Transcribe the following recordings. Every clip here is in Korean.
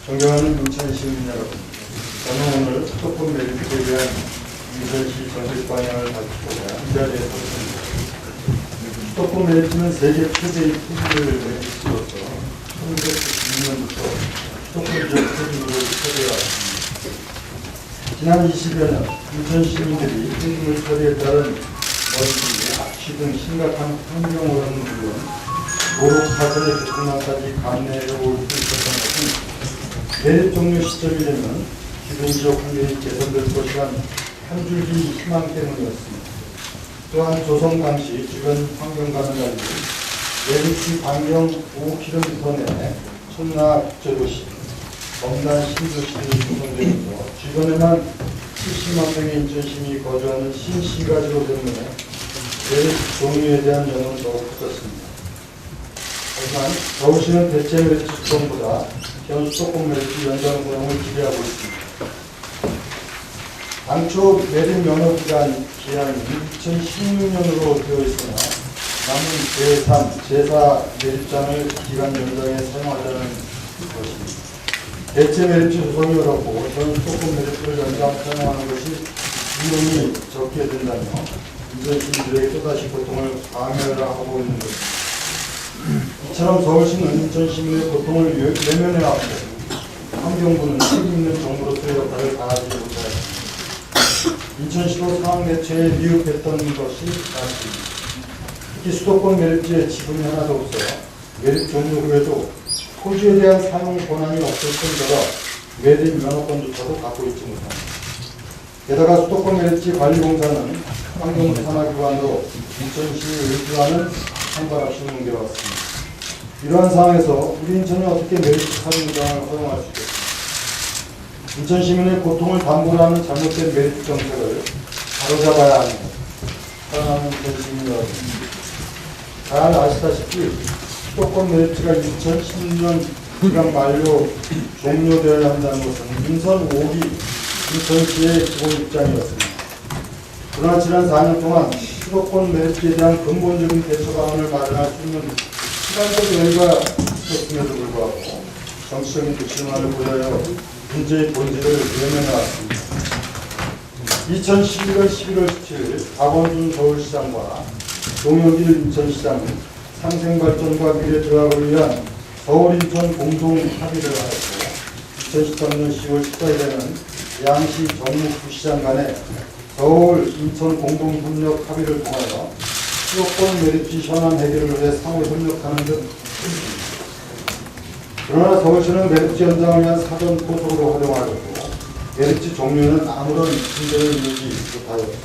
존경하는 인천 시민 여러분, 저는 오늘 수도권 메리트에 대한 인천시 정책 방향을 밝히고자 이 자리에 섰습니다. 수도권 메리트는 세계 최대의 토지를 메리트로서 1992년부터 수도권 지역 토지를 처리해왔습니다. 지난 20여 년 인천 시민들이 토지물 처리에 따른 먼지, 악취 등 심각한 환경 오염을 물론 도로 파손의 교통난까지 감내해올 수 있었던 것은 메리트 종료 시점이 되면 주변 지역 환경이 개선될 것이란 한 줄기 희망 때문이었습니다. 또한 조성 당시 주변 환경과는 달리 메리트 반경 5km 내에 청라 국제도시, 검단 신도시들이 구성되면서 주변에만 70만 명의 인천 시민이 거주하는 신시가지로 때문에 메리트 종료에 대한 여론은 더욱 커졌습니다. 하지만 서울시는 대체 메리트 수정보다 현 수도권 메리트 연장 사용을 기대하고 있습니다. 당초 메리트 면허 기간은 2016년으로 되어 있으나 남은 제3, 제4 메리트장을 기간 연장에 사용하자는 것입니다. 대체 메리트 조성이 어렵고 현 수도권 메리트를 연장 사용하는 것이 비용이 적게 된다며 인천 시민들에게 또다시 고통을 강요하고 있는 것입니다. 이처럼 서울시는 인천 시민의 고통을 외면해왔고 환경부는 책임있는 정부로서의 역할을 다하지 못하였습니다. 인천시도 상황 대처에 미흡했던 것이 사실입니다. 특히 수도권 메리트에 지분이 하나도 없어 메리트 종료 후에도 토지에 대한 사용 권한이 없을 뿐더러 메리트 면허권조차도 갖고 있지 못합니다. 게다가 수도권 메리트 관리공사는 환경부 산하기관으로 인천시를 의주하는 상관없이 옮겨왔습니다. 이러한 상황에서 우리 인천이 어떻게 메리트 사용장을 허용할 수 있겠습니까? 인천 시민의 고통을 담보로 하는 잘못된 메리트 정책을 바로잡아야 합니다. 사랑하는 인천 시민 여러분, 잘 아시다시피 수도권 메리트가 2016년 기간 만료 종료되어야 한다는 것은 민선 5기 인천시의 기본 입장이었습니다. 그러나 지난 4년 동안 수도권 메리트에 대한 근본적인 대처 방안을 마련할 수 있는 시간적 여유가 있었음에도 불구하고 정치적인 불신만을 보여요 문제의 본질을 외면해왔습니다. 2011년 11월 17일 박원순 서울시장과 동혁일 인천시장은 상생발전과 미래 조합을 위한 서울-인천 공동 합의를 하였고 2013년 10월 14일에는 양시 정무부시장 간의 서울-인천 공동협력 합의를 통하여 수도권 메리트 현안 해결을 위해 상호 협력하는 등 했습니다. 그러나 서울시는 메리트 연장을 위한 사전 포석으로 활용하였고 메리트 종료는 아무런 문제를 이루지 못하였습니다.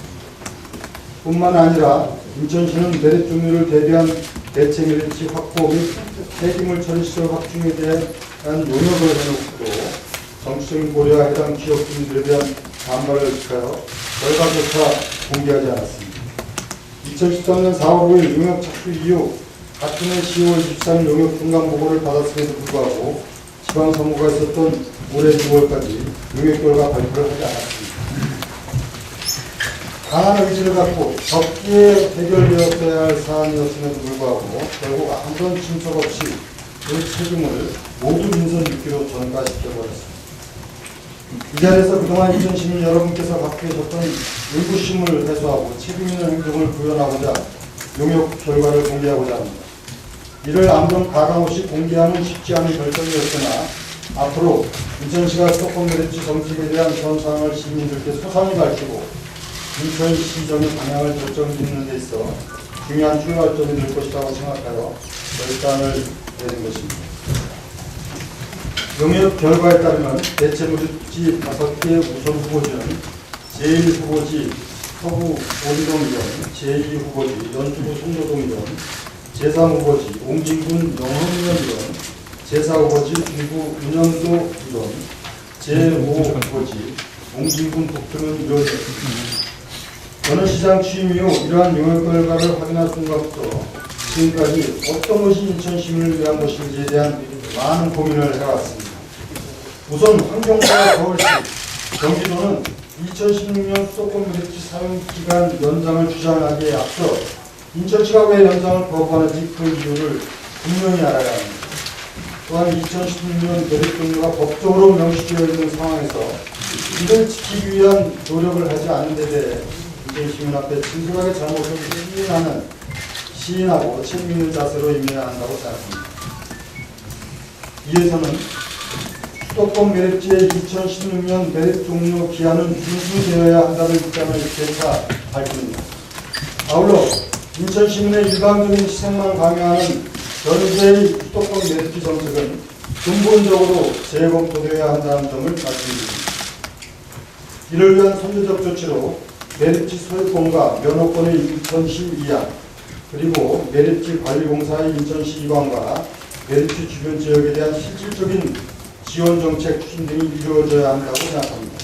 뿐만 아니라 인천시는 메리트 종료를 대비한 대체 메리트 확보 및 폐기물 처리 시설 확충에 대한 용역을 해놓고도 정치적인 고려와 해당 지역 주민들에 대한 반발을 일으켜 결과조차 공개하지 않았습니다. 2013년 4월 5일 용역 착수 이후 같은 해 10월 23일 용역 중간 보고를 받았음에도 불구하고 지방선거가 있었던 올해 6월까지 용역 결과 발표를 하지 않았습니다. 강한 의지를 갖고 적기에 해결되었어야 할 사안이었음에도 불구하고 결국 아무런 진척 없이 그 책임을 모두 민선 6기로 전가시켜버렸습니다. 이 자리에서 그동안 인천 시민 여러분께서 갖고 계셨던 의구심을 해소하고 책임있는 행동을 구현하고자 용역 결과를 공개하고자 합니다. 이를 아무런 가감 없이 공개하는 쉽지 않은 결정이었으나 앞으로 인천시가 수도권 메리트 정책에 대한 전 사항을 시민들께 소상히 밝히고 인천시정의 방향을 결정짓는 데 있어 중요한 출발점이 될 것이라고 생각하여 결단을 내린 것입니다. 용역 결과에 따르면 대체 메리트 5개의 우선 후보지는 제1후보지 서구 오리동이전, 제2후보지 연수구 송로동이전, 제3후보지 옹진군 영흥면이전, 제4후보지 중구 은영도이전, 제5후보지 옹진군 북평면 이전이었습니다. 저는 시장 취임 이후 이러한 용역 결과를 확인한 순간부터 지금까지 어떤 것이 인천 시민을 위한 것인지에 대한 많은 고민을 해왔습니다. 우선 환경부와 서울시, 경기도는 2016년 수도권 메리트 사용 기간 연장을 주장하기에 앞서 인천시가 왜 연장을 거부하는지 그 이유를 분명히 알아야 합니다. 또한 2016년 매립 종료가 법적으로 명시되어 있는 상황에서 이를 지키기 위한 노력을 하지 않은 데 대해 인천 시민 앞에 진솔하게 잘못을 시인하고 책임 있는 자세로 임해야 한다고 생각합니다. 이에서는 수도권 매립지의 2016년 매립 종료 기한은 준수되어야 한다는 입장을 재차 밝힙니다. 아울러 인천 시민의 일방적인 시생만 강요하는 현재의 수도권 매립지 정책은 근본적으로 재검토되어야 한다는 점을 말씀드립니다. 이를 위한 선제적 조치로 매립지 소유권과 면허권의 인천시 이양, 그리고 매립지 관리공사의 인천시 이관과 매립지 주변 지역에 대한 실질적인 지원 정책 추진 등이 이루어져야 한다고 생각합니다.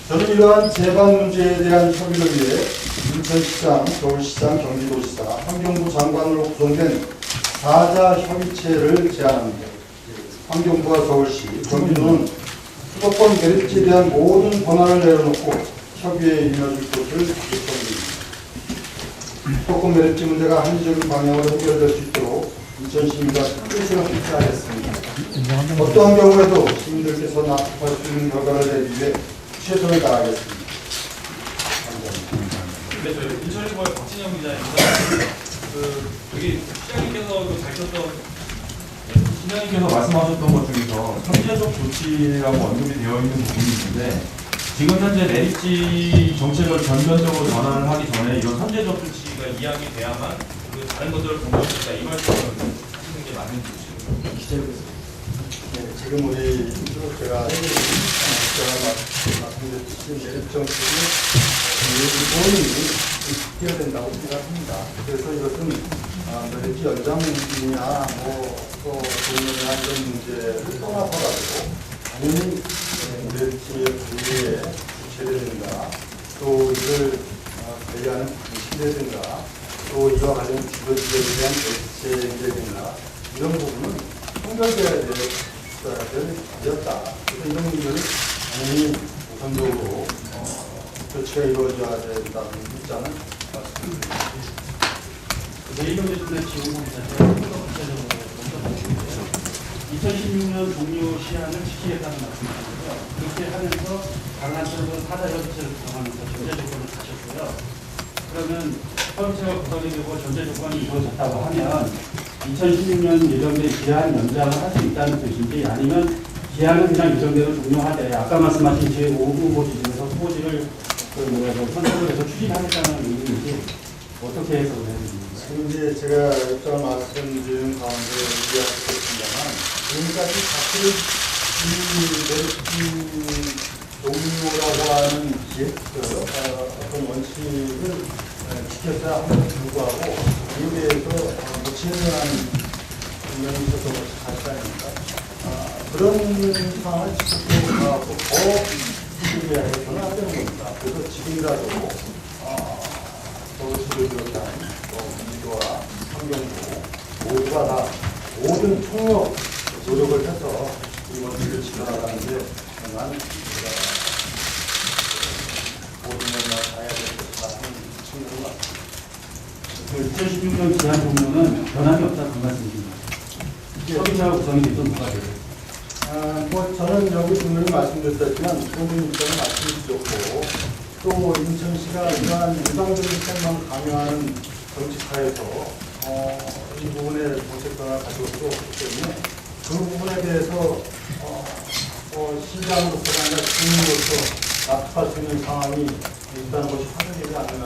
저는 이러한 제방 문제에 대한 협의를 위해 인천시장, 서울시장, 경기도시장, 환경부 장관으로 구성된 4자 협의체를 제안합니다. 환경부와 서울시, 경기도는 수도권 매립지에 대한 모든 권한을 내려놓고 협의에 임해줄 것을 요청드립니다. 수도권 매립지 문제가 합리적인 방향으로 해결될 수 있도록 인천 시민과 뜻을 합치하겠습니다. 어떠한 경우에도 시민들께서 납득할 수 있는 결과를 내기 위해 최선을 다하겠습니다. 감사합니다. 네, 저희 인천일보의 박진영 기자입니다. 여기 시장님께서 시장님께서 말씀하셨던 것 중에서 선제적 조치라고 언급이 되어 있는 부분이 있는데, 지금 현재 매립지 정책을 전면적으로 전환을 하기 전에 이런 선제적 조치가 이양이 돼야만 다른 것들을 공부할 수 있다, 이 말씀을 하시는 게 맞는지. 네, 지금 우리 제가 말씀드렸듯이 매립 정책이 일본이 지켜야 된다고 생각합니다. 그래서 이것은 매립지 연장이냐 또 동료나 이런 문제를 떠나서라도 당연히 매립지의 분리에 주체되는가, 또 이를 관리하는 방식이라든가, 또 이와 관련 주변 지역에 대한 대책이라든가, 이런 부분은 통결돼야 될 문제였다. 그래서 이런 문제는 당연히 우선적으로 조치가 이루어져야 된다는 입장을 말씀드립니다. 내일경제신문의 지원국 기자님, 2016년 종료 시한을 지키겠다는 말씀이셨고요. 그렇게 하면서 강한철은 타다 협의체를 구성하면서 전제 조건을 가셨고요. 그러면 협의체가 구성이 되고 전제 조건이 이루어졌다고 하면 2016년 예정된 기한 연장을 할 수 있다는 뜻인지, 아니면 기한은 그냥 예정대로 종료하되 아까 말씀하신 제5후보 지정에서 후보지를 선택을 해서 추진하겠다는 의미인지 어떻게 해석을 해야 됩니까? 지금 이제 제가 입장을 말씀드리는 가운데 이해하셨겠습니다만, 지금까지 사실 이 매립지 종료라고 하는 어떤 원칙을 지켰어야 함에도 불구하고 이에 대해서 무책임한 분명히 있었던 것이 사실 아닙니까? 그런 상황을 지속적으로 가고 더 지키게 해서는 안 되는 겁니다. 그래서 지금이라도 서울시를 비롯한 민주와 환경부 모두가 다 모든 통역 노력을 해서 이 문제를 지켜나가는데 정말 모든 걸 다 해야 될 것이다 하는 측면인 것 같습니다. 2016년 기한 종료는 변함이 없다는 그 말씀이십니다. 협의체가 구성이 됐던 누가 돼요? 저는 여기 분명히 말씀드렸지만 본인 입장을 말씀드렸고, 또 인천시가 이러한 일방적인 시장만 강요하는 정책하에서 이 부분에 정책 변화를 가져올 수 없기 때문에 그 부분에 대해서 시장으로서가 아니라 국민으로서 납득할 수 있는 상황이 있다는 것이 확인되지 않으면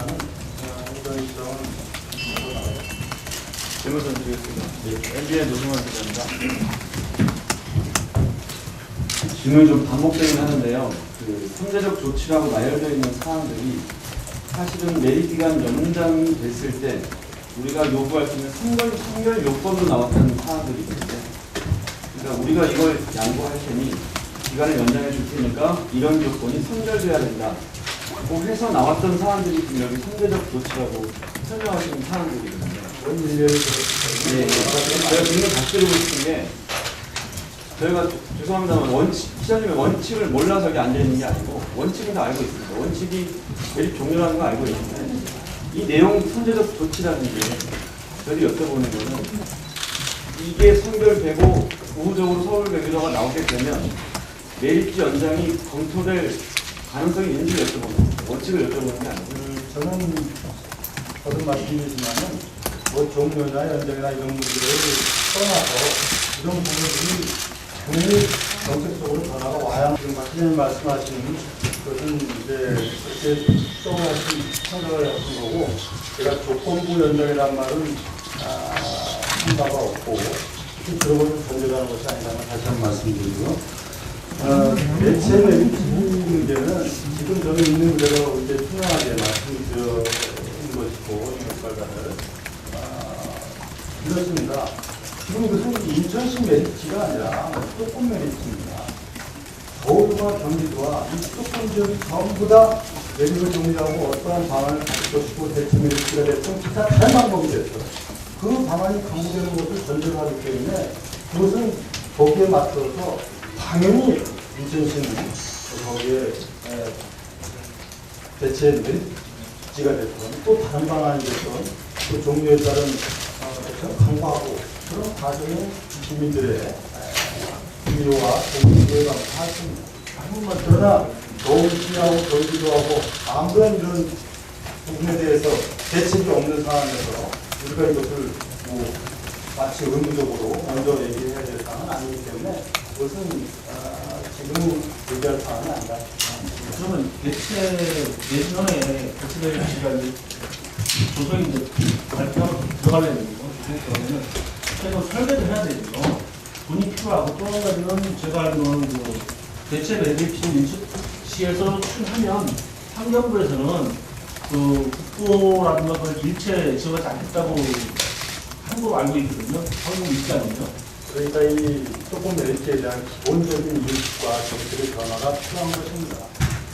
이런 시장은 나가겠습니다. 질문 좀 드리겠습니다. 네, MBN 노승환 기자입니다. 질문이 좀 반복되긴 하는데요. 선제적 조치라고 나열되어 있는 사항들이 사실은 매립기간 연장이 됐을 때 우리가 요구할 수 있는 선결 요건도 나왔다는 사항들이 있는데, 그러니까 우리가 이걸 양보할 테니 기간을 연장해 줄 테니까 이런 요건이 선결돼야 된다. 뭐 해서 나왔던 사항들이 지금 여기 선제적 조치라고 설명하시는 사항들이거든요. 네, 제가 질문 다시 드리고 싶은 게, 저희가 죄송합니다만 시장님의 원칙을 몰라서 여기 앉아있는 게 아니고 원칙은 다 알고 있습니다. 원칙이 매립 종료라는 거 알고 있는데 이 내용 선제적 조치라는 게 저희들이 여쭤보는 거는 이게 선결되고 우호적으로 서울 외교도가 나오게 되면 메리트 연장이 검토될 가능성이 있는지 여쭤보는 원칙을 여쭤보는 게 아니고 저는 거듭 말씀드리지만은 뭐 종료나 연장이나 이런 문제를 떠나서 이런 부분들이 분명히 정책적으로 변화가 와야 지금 박기자님 말씀하시는 것은 이제 그렇게 떠나신 생각을 하신 거고 제가 조건부 연장이란 말은 한 바가 없고 그런 것을 전제하는 것이 아니라는 다시 한번 말씀드리고요. 매체 메리트 문제는 지금 저는 있는 그대로 이제 투명하게 말씀드리는 것이고 이 결과를 이렇습니다. 지금 이것은 인천시 메리트가 아니라 수도권 메리트입니다. 서울과 경기도와 이 수도권 지역이 전부 다 메리트를 정리하고 어떠한 방안을 가질 것이고 대체 메리트가 됐든 기타 다른 방법이 됐어. 그 방안이 강구되는 것을 전제로 하기 때문에 그것은 거기에 맞춰서 당연히 인천시는 거기에 대체 메리트가 됐든 또 다른 방안이 됐든 또 종류에 따른 강구하고 그런 과정에 주민들의 기여와 동의를 하십니다. 그러나 서울시하고 경기도하고 아무런 이런 부분에 대해서 대책이 없는 상황에서 우리가 이것을 뭐 마치 의무적으로 먼저 얘기해야 될 사항은 아니기 때문에 그것은 지금 얘기할 사항은 아니다. 그러면 대체 예전에 대체 메리트가 조성이 이제 발표하고 들어가려는 거죠. 그러면은 최소 설계를 해야 되죠. 돈이 필요하고 또 한 가지는 제가 알기로는 그 대체 메리트를 인천시에서 추진하면 환경부에서는 그 국고라든가 그걸 일체 지원하지 않겠다고 한 걸로 알고 있거든요. 환경부 입장은요. 그러니까 이 조건 메리트에 대한 기본적인 인식과 정책의 변화가 필요한 것입니다.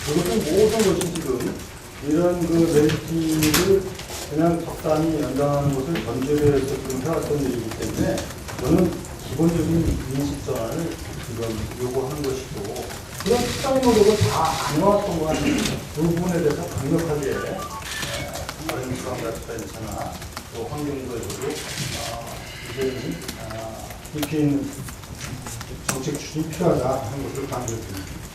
그것은 모든 것이 지금 이런 그 메리트를 그냥 적당히 연장하는 것을 전제로 해서 지금 해왔던 일이기 때문에 저는 기본적인 인식 전환을 지금 요구하는 것이고 그런 특단의 노력을 다 안 해왔던 것 같아요. 그 부분에 대해서 강력하게 다른 지방자치가 있잖아 또 환경부에서도 이제는 깊이 있는 정책 추진이 필요하다 하는 것을 강조했습니다.